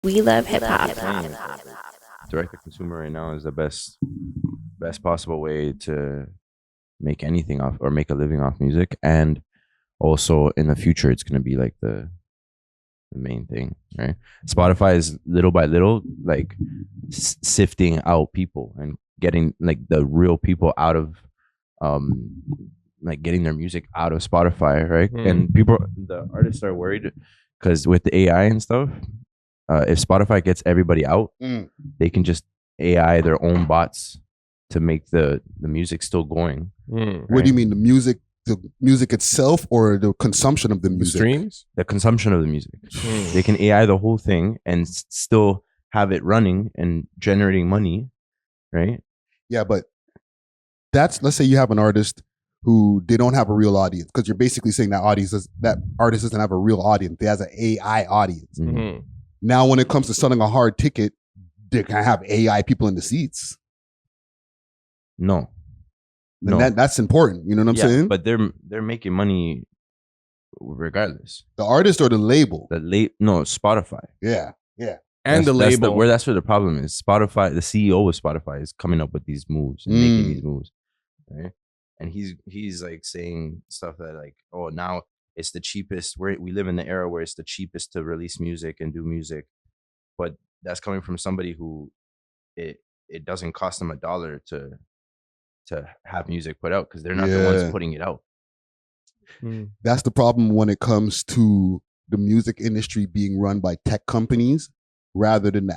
We love hip hop. Direct to consumer right now is the best possible way to make anything off or make a living off music, and also in the future it's going to be like the main thing, right? Spotify is little by little like sifting out people and getting like the real people out of like getting their music out of Spotify, right? And the artists are worried because with the AI and stuff, if Spotify gets everybody out, they can just AI their own bots to make the music still going. Right? What do you mean, the music itself, or the consumption of the music? The streams? The consumption of the music. They can AI the whole thing and still have it running and generating money, right? Yeah, but let's say you have an artist who they don't have a real audience, because you're basically saying that artist doesn't have a real audience. They has an AI audience. Now, when it comes to selling a hard ticket, they can have AI people in the seats. No. That's important. You know what I'm saying? But they're making money regardless. The artist or the label? No, Spotify. Yeah. And the label. That's where the problem is. Spotify, the CEO of Spotify is coming up with these moves and making these moves, right? And he's like saying stuff that like, oh, now it's the cheapest. We live in the era where it's the cheapest to release music and do music, but that's coming from somebody who it doesn't cost them $1 to have music put out, because they're not the ones putting it out. That's the problem when it comes to the music industry being run by tech companies rather than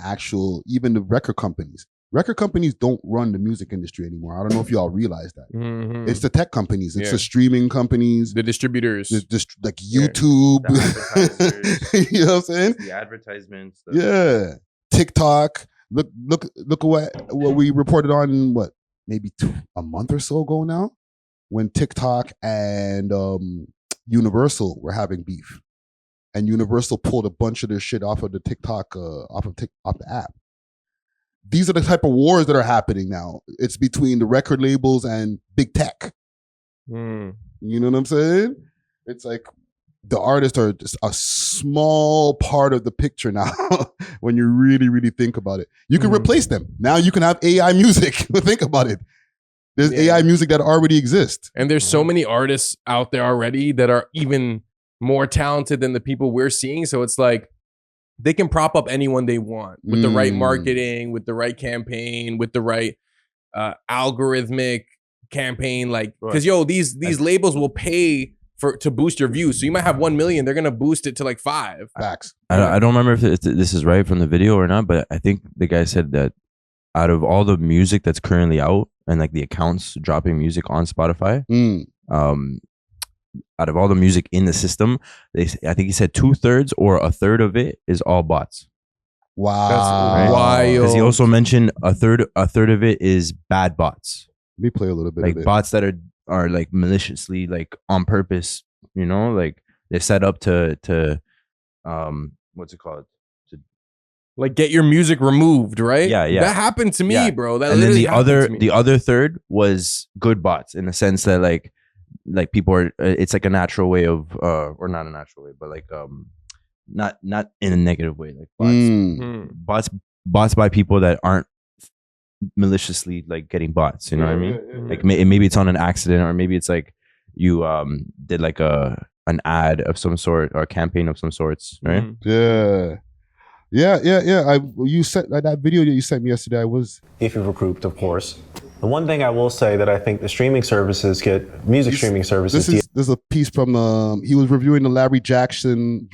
even the record companies. Record companies don't run the music industry anymore. I don't know if y'all realize that. It's the tech companies. It's the streaming companies. The distributors. Like YouTube. The you know what I'm saying? The advertisements. TikTok. Look at what we reported on, maybe a month or so ago now, when TikTok and Universal were having beef. And Universal pulled a bunch of their shit off of the TikTok, off the app. These are the type of wars that are happening now. It's between the record labels and big tech. You know what I'm saying? It's like the artists are just a small part of the picture now. When you really, really think about it, you can replace them. Now you can have AI music. Think about it. There's AI music that already exists. And there's so many artists out there already that are even more talented than the people we're seeing. So it's like, they can prop up anyone they want with the right marketing, with the right campaign, with the right algorithmic campaign. Like, because these labels will pay to boost your views. So you might have 1 million, they're gonna boost it to like 5. Facts. I don't remember if this is right from the video or not, but I think the guy said that out of all the music that's currently out and like the accounts dropping music on Spotify, out of all the music in the system, I think he said 2/3 or 1/3 of it is all bots. Wow. That's wild. Because he also mentioned a third of it is bad bots. Let me play a little bit like of it. Bots that are like maliciously, like on purpose, you know, like they're set up to what's it called? Like get your music removed, right? Yeah. That happened to me, bro. That and then the other 1/3 was good bots, in the sense that like people are, it's like a natural way of or not a natural way, but like not in a negative way, like bots by people that aren't maliciously like getting bots, you know what I mean? Like maybe it's on an accident, or maybe it's like you did like an ad of some sort or a campaign of some sorts, right? You sent that video that you sent me yesterday. I was, if you've recouped, of course. The one thing I will say that I think the streaming services streaming services. This is a piece from he was reviewing the Larry Jackson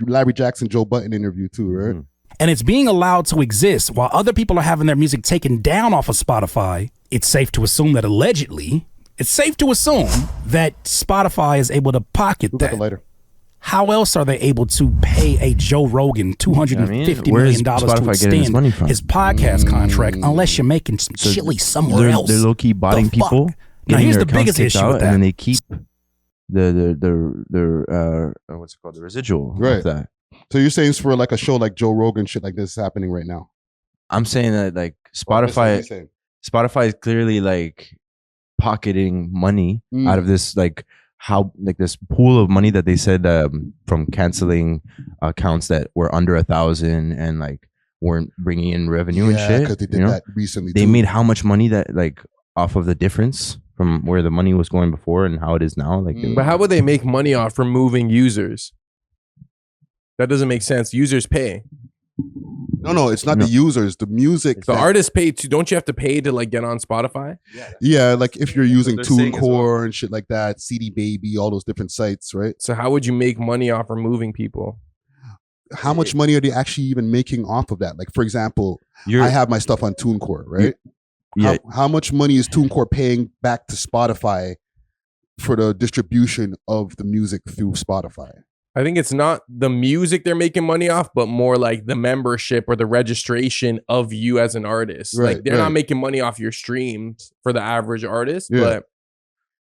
Joe Budden interview too, right? And it's being allowed to exist while other people are having their music taken down off of Spotify. It's safe to assume that Spotify is able to pocket that. How else are they able to pay a Joe Rogan $250 million to extend his podcast contract unless you're making some chili somewhere else? They're low key botting people. Now here's the biggest issue with that. And then they keep the what's it called, the residual of that. So you're saying it's for like a show like Joe Rogan, shit like this is happening right now? I'm saying that like Spotify is clearly like pocketing money out of this, like how like this pool of money that they said from canceling accounts that were under 1,000 and like weren't bringing in revenue and shit. Because they did that recently. They made how much money that like off of the difference from where the money was going before and how it is now. Like, but how would they make money off removing users? That doesn't make sense. Users pay. No, it's not the users. The music. The artists pay too. Don't you have to pay to like get on Spotify? Yeah, like if you're using TuneCore and shit like that, CD Baby, all those different sites, right? So how would you make money off removing people? How much money are they actually even making off of that? Like, for example, I have my stuff on TuneCore, right? How much money is TuneCore paying back to Spotify for the distribution of the music through Spotify? I think it's not the music they're making money off, but more like the membership or the registration of you as an artist. Like they're not making money off your streams for the average artist, but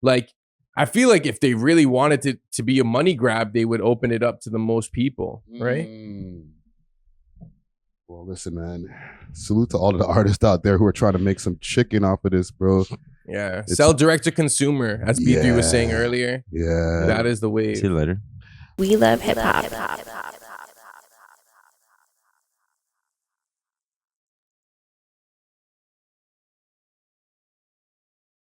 like I feel like if they really wanted it to be a money grab, they would open it up to the most people, right? Well, listen, man. Salute to all of the artists out there who are trying to make some chicken off of this, bro. Yeah, sell direct to consumer, as B3 was saying earlier. Yeah, that is the way. See you later. We love hip hop.